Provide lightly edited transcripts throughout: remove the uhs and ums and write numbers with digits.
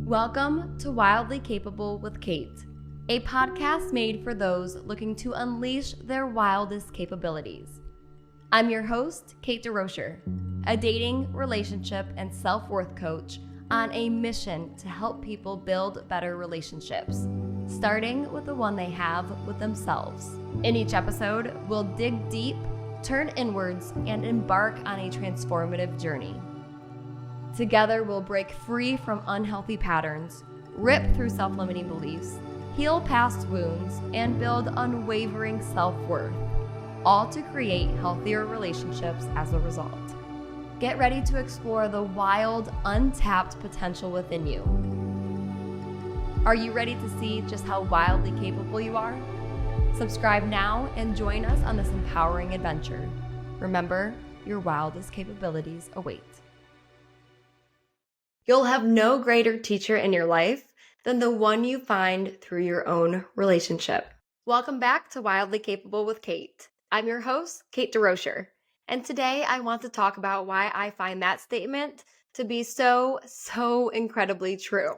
Welcome to Wildly Capable with Kate, a podcast made for those looking to unleash their wildest capabilities. I'm your host, Kate DeRocher, a dating, relationship, and self-worth coach on a mission to help people build better relationships, starting with the one they have with themselves. In each episode, we'll dig deep, turn inwards, and embark on a transformative journey. Together, we'll break free from unhealthy patterns, rip through self-limiting beliefs, heal past wounds, and build unwavering self-worth, all to create healthier relationships as a result. Get ready to explore the wild, untapped potential within you. Are you ready to see just how wildly capable you are? Subscribe now and join us on this empowering adventure. Remember, your wildest capabilities await. You'll have no greater teacher in your life than the one you find through your own relationship. Welcome back to Wildly Capable with Kate. I'm your host, Kate DeRocher, and today I want to talk about why I find that statement to be so incredibly true.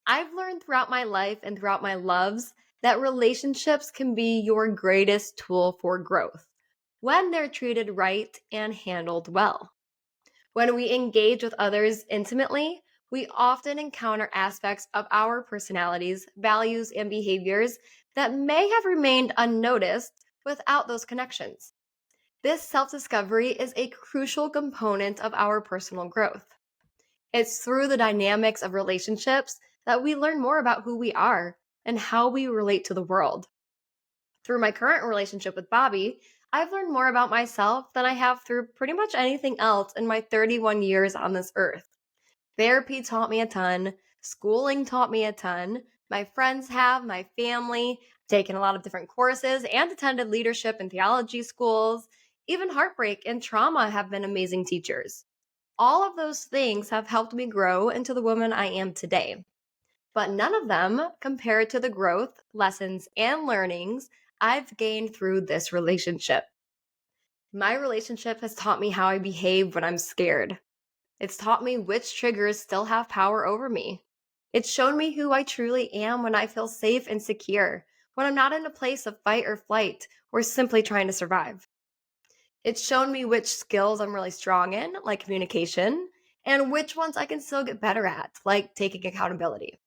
I've learned throughout my life and throughout my loves that relationships can be your greatest tool for growth when they're treated right and handled well. When we engage with others intimately, we often encounter aspects of our personalities, values, and behaviors that may have remained unnoticed without those connections. This self-discovery is a crucial component of our personal growth. It's through the dynamics of relationships that we learn more about who we are and how we relate to the world. Through my current relationship with Bobby, I've learned more about myself than I have through pretty much anything else in my 31 years on this earth. Therapy taught me a ton. Schooling taught me a ton. My friends have, my family, taken a lot of different courses and attended leadership and theology schools. Even heartbreak and trauma have been amazing teachers. All of those things have helped me grow into the woman I am today. But none of them compared to the growth, lessons, and learnings I've gained through this relationship. My relationship has taught me how I behave when I'm scared. It's taught me which triggers still have power over me. It's shown me who I truly am when I feel safe and secure, when I'm not in a place of fight or flight, or simply trying to survive. It's shown me which skills I'm really strong in, like communication, and which ones I can still get better at, like taking accountability.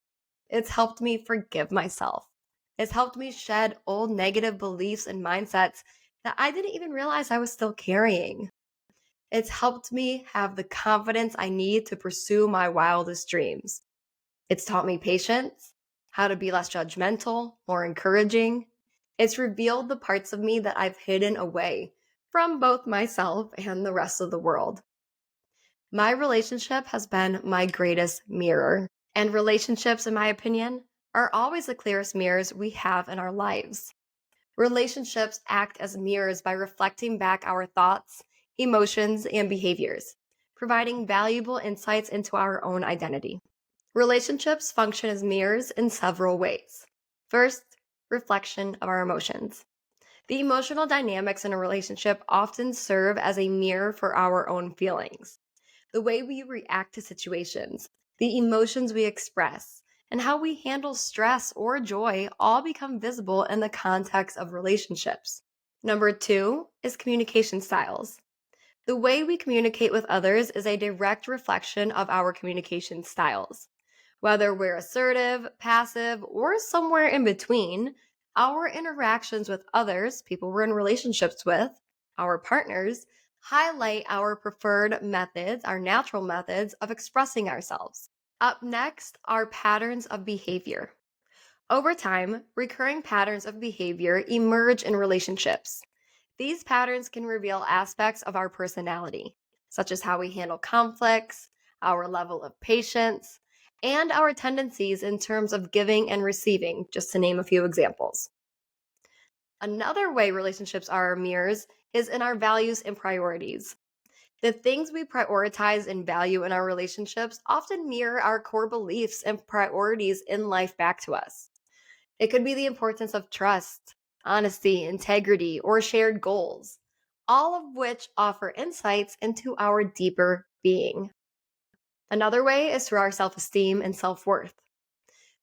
It's helped me forgive myself. It's helped me shed old negative beliefs and mindsets that I didn't even realize I was still carrying. It's helped me have the confidence I need to pursue my wildest dreams. It's taught me patience, how to be less judgmental, more encouraging. It's revealed the parts of me that I've hidden away from both myself and the rest of the world. My relationship has been my greatest mirror, and relationships, in my opinion, are always the clearest mirrors we have in our lives. Relationships act as mirrors by reflecting back our thoughts, emotions, and behaviors, providing valuable insights into our own identity. Relationships function as mirrors in several ways. First, reflection of our emotions. The emotional dynamics in a relationship often serve as a mirror for our own feelings. The way we react to situations, the emotions we express, and how we handle stress or joy all become visible in the context of relationships. Number 2 is communication styles. The way we communicate with others is a direct reflection of our communication styles. Whether we're assertive, passive, or somewhere in between, our interactions with others, people we're in relationships with, our partners, highlight our preferred methods, our natural methods of expressing ourselves. Up next are patterns of behavior. Over time, recurring patterns of behavior emerge in relationships. These patterns can reveal aspects of our personality, such as how we handle conflicts, our level of patience, and our tendencies in terms of giving and receiving, just to name a few examples. Another way relationships are mirrors is in our values and priorities. The things we prioritize and value in our relationships often mirror our core beliefs and priorities in life back to us. It could be the importance of trust, honesty, integrity, or shared goals, all of which offer insights into our deeper being. Another way is through our self esteem and self worth.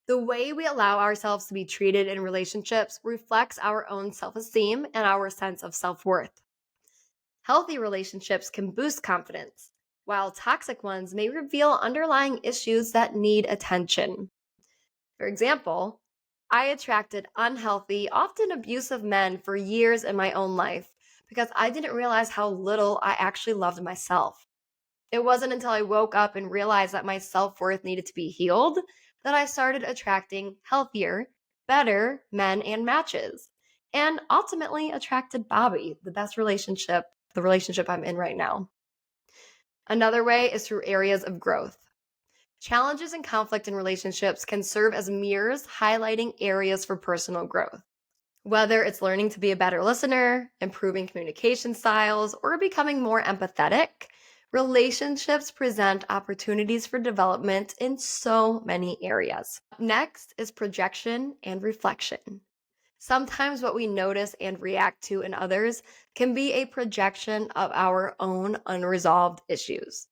The way we allow ourselves to be treated in relationships reflects our own self esteem and our sense of self worth. Healthy relationships can boost confidence, while toxic ones may reveal underlying issues that need attention. For example, I attracted unhealthy, often abusive men for years in my own life because I didn't realize how little I actually loved myself. It wasn't until I woke up and realized that my self worth needed to be healed that I started attracting healthier, better men and matches, and ultimately attracted Bobby, the relationship I'm in right now. Another way is through areas of growth. Challenges and conflict in relationships can serve as mirrors highlighting areas for personal growth. Whether it's learning to be a better listener, improving communication styles, or becoming more empathetic, relationships present opportunities for development in so many areas. Next is projection and reflection. Sometimes what we notice and react to in others can be a projection of our own unresolved issues.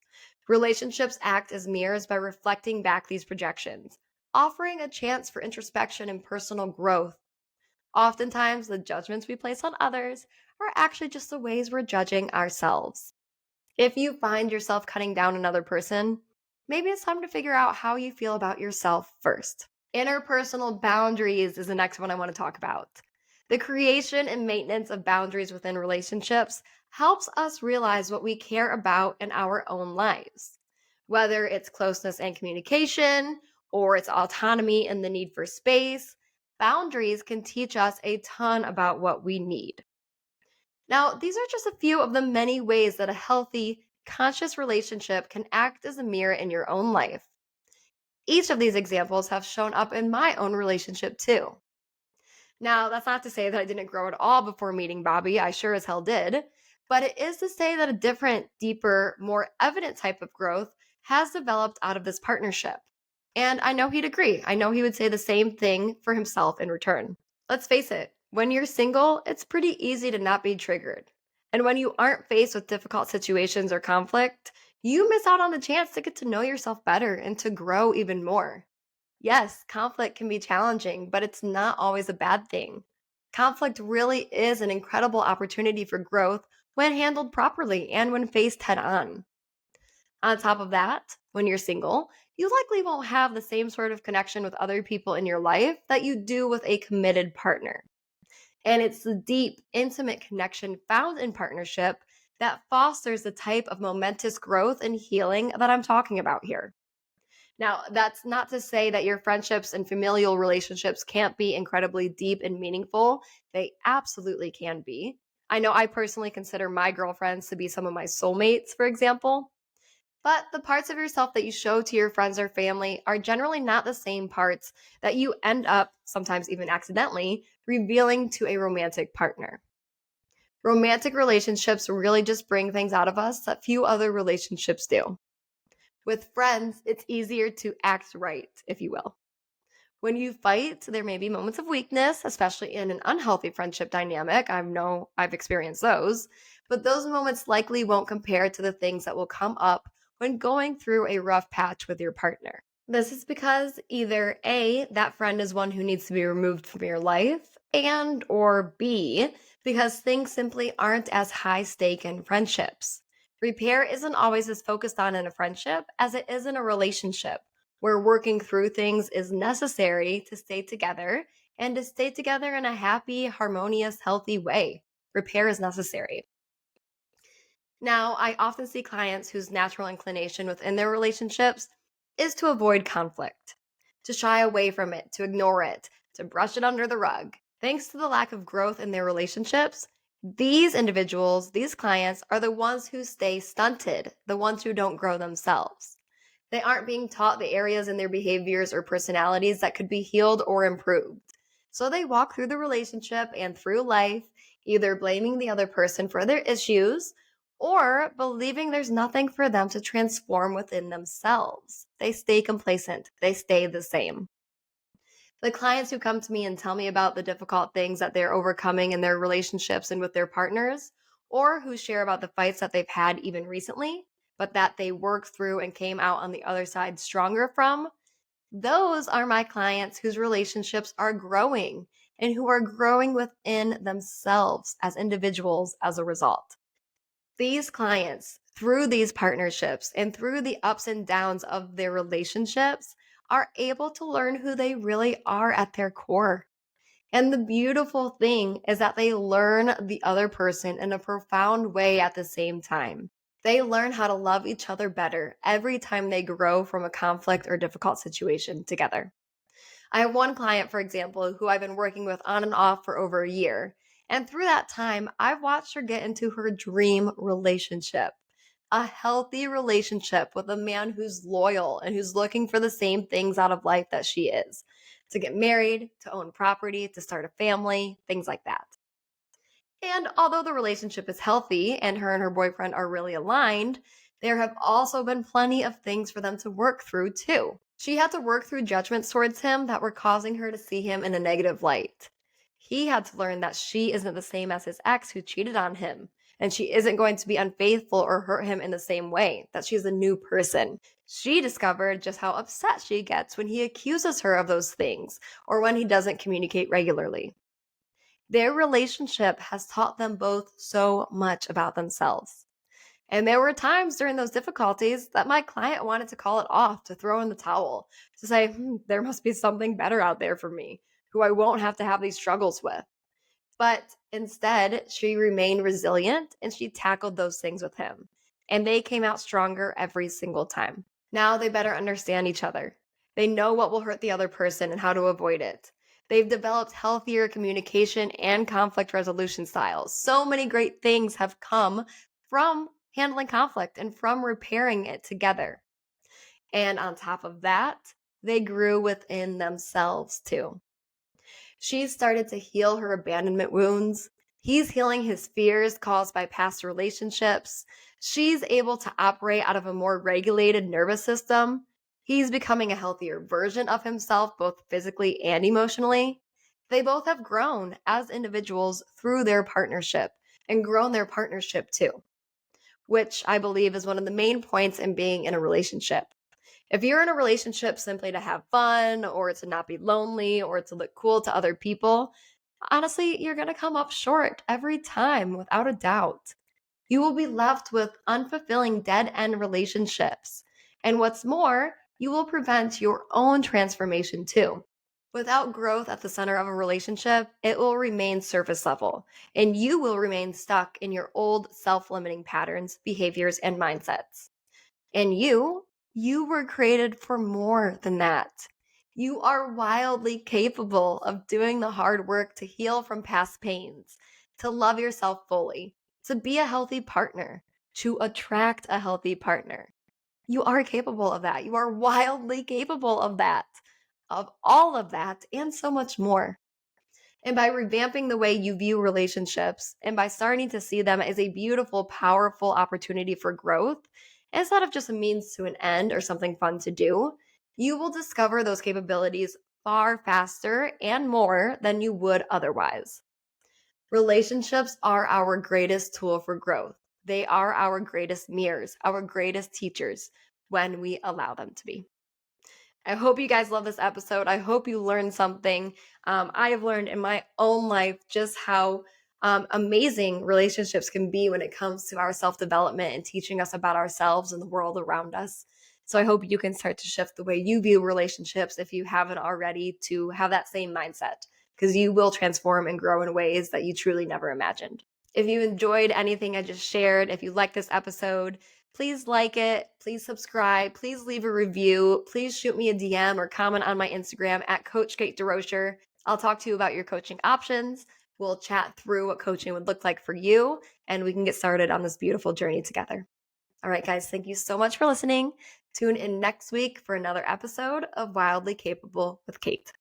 Relationships act as mirrors by reflecting back these projections, offering a chance for introspection and personal growth. Oftentimes, the judgments we place on others are actually just the ways we're judging ourselves. If you find yourself cutting down another person, maybe it's time to figure out how you feel about yourself first. Interpersonal boundaries is the next one I want to talk about. The creation and maintenance of boundaries within relationships helps us realize what we care about in our own lives. Whether it's closeness and communication, or it's autonomy and the need for space, boundaries can teach us a ton about what we need. Now, these are just a few of the many ways that a healthy, conscious relationship can act as a mirror in your own life. Each of these examples have shown up in my own relationship too. Now, that's not to say that I didn't grow at all before meeting Bobby. I sure as hell did. But it is to say that a different, deeper, more evident type of growth has developed out of this partnership. And I know he'd agree. I know he would say the same thing for himself in return. Let's face it, when you're single, it's pretty easy to not be triggered. And when you aren't faced with difficult situations or conflict, you miss out on the chance to get to know yourself better and to grow even more. Yes, conflict can be challenging, but it's not always a bad thing. Conflict really is an incredible opportunity for growth when handled properly and when faced head on. On top of that, when you're single, you likely won't have the same sort of connection with other people in your life that you do with a committed partner. And it's the deep, intimate connection found in partnership that fosters the type of momentous growth and healing that I'm talking about here. Now, that's not to say that your friendships and familial relationships can't be incredibly deep and meaningful. They absolutely can be. I know I personally consider my girlfriends to be some of my soulmates, for example. But the parts of yourself that you show to your friends or family are generally not the same parts that you end up, sometimes even accidentally, revealing to a romantic partner. Romantic relationships really just bring things out of us that few other relationships do. With friends, it's easier to act right, if you will. When you fight, there may be moments of weakness, especially in an unhealthy friendship dynamic. I know I've experienced those, but those moments likely won't compare to the things that will come up when going through a rough patch with your partner. This is because either A, that friend is one who needs to be removed from your life, and or B, because things simply aren't as high stake in friendships. Repair isn't always as focused on in a friendship as it is in a relationship, where working through things is necessary to stay together and to stay together in a happy, harmonious, healthy way. Repair is necessary. Now, I often see clients whose natural inclination within their relationships is to avoid conflict, to shy away from it, to ignore it, to brush it under the rug. Thanks to the lack of growth in their relationships, these individuals, these clients, are the ones who stay stunted, the ones who don't grow themselves. They aren't being taught the areas in their behaviors or personalities that could be healed or improved. So they walk through the relationship and through life, either blaming the other person for their issues or believing there's nothing for them to transform within themselves. They stay complacent, they stay the same. The clients who come to me and tell me about the difficult things that they're overcoming in their relationships and with their partners, or who share about the fights that they've had even recently, but that they worked through and came out on the other side stronger from, those are my clients whose relationships are growing and who are growing within themselves as individuals as a result. These clients, through these partnerships and through the ups and downs of their relationships, are able to learn who they really are at their core. And the beautiful thing is that they learn the other person in a profound way at the same time. They learn how to love each other better every time they grow from a conflict or difficult situation together. I have one client, for example, who I've been working with on and off for over a year. And through that time, I've watched her get into her dream relationship, a healthy relationship with a man who's loyal and who's looking for the same things out of life that she is, to get married, to own property, to start a family, things like that. And although the relationship is healthy and her boyfriend are really aligned, there have also been plenty of things for them to work through too. She had to work through judgments towards him that were causing her to see him in a negative light. He had to learn that she isn't the same as his ex who cheated on him, and she isn't going to be unfaithful or hurt him in the same way, that she's a new person. She discovered just how upset she gets when he accuses her of those things or when he doesn't communicate regularly. Their relationship has taught them both so much about themselves. And there were times during those difficulties that my client wanted to call it off, to throw in the towel, to say, there must be something better out there for me, who I won't have to have these struggles with. But instead, she remained resilient and she tackled those things with him. And they came out stronger every single time. Now they better understand each other. They know what will hurt the other person and how to avoid it. They've developed healthier communication and conflict resolution styles. So many great things have come from handling conflict and from repairing it together. And on top of that, they grew within themselves too. She started to heal her abandonment wounds. He's healing his fears caused by past relationships. She's able to operate out of a more regulated nervous system. He's becoming a healthier version of himself, both physically and emotionally. They both have grown as individuals through their partnership and grown their partnership too, which I believe is one of the main points in being in a relationship. If you're in a relationship simply to have fun or to not be lonely or to look cool to other people, honestly, you're going to come up short every time without a doubt. You will be left with unfulfilling dead end relationships. And what's more, you will prevent your own transformation too. Without growth at the center of a relationship, it will remain surface level, and you will remain stuck in your old self-limiting patterns, behaviors, and mindsets. And you were created for more than that. You are wildly capable of doing the hard work to heal from past pains, to love yourself fully, to be a healthy partner, to attract a healthy partner. You are capable of that. You are wildly capable of that, of all of that, and so much more. And by revamping the way you view relationships and by starting to see them as a beautiful, powerful opportunity for growth, instead of just a means to an end or something fun to do, you will discover those capabilities far faster and more than you would otherwise. Relationships are our greatest tool for growth. They are our greatest mirrors, our greatest teachers when we allow them to be. I hope you guys love this episode. I hope you learned something. I have learned in my own life just how amazing relationships can be when it comes to our self-development and teaching us about ourselves and the world around us. So I hope you can start to shift the way you view relationships if you haven't already, to have that same mindset, because you will transform and grow in ways that you truly never imagined. If you enjoyed anything I just shared, if you like this episode, please like it, please subscribe, please leave a review, please shoot me a DM or comment on my Instagram at Coach Kate DeRocher. I'll talk to you about your coaching options. We'll chat through what coaching would look like for you, and we can get started on this beautiful journey together. All right, guys, thank you so much for listening. Tune in next week for another episode of Wildly Capable with Kate.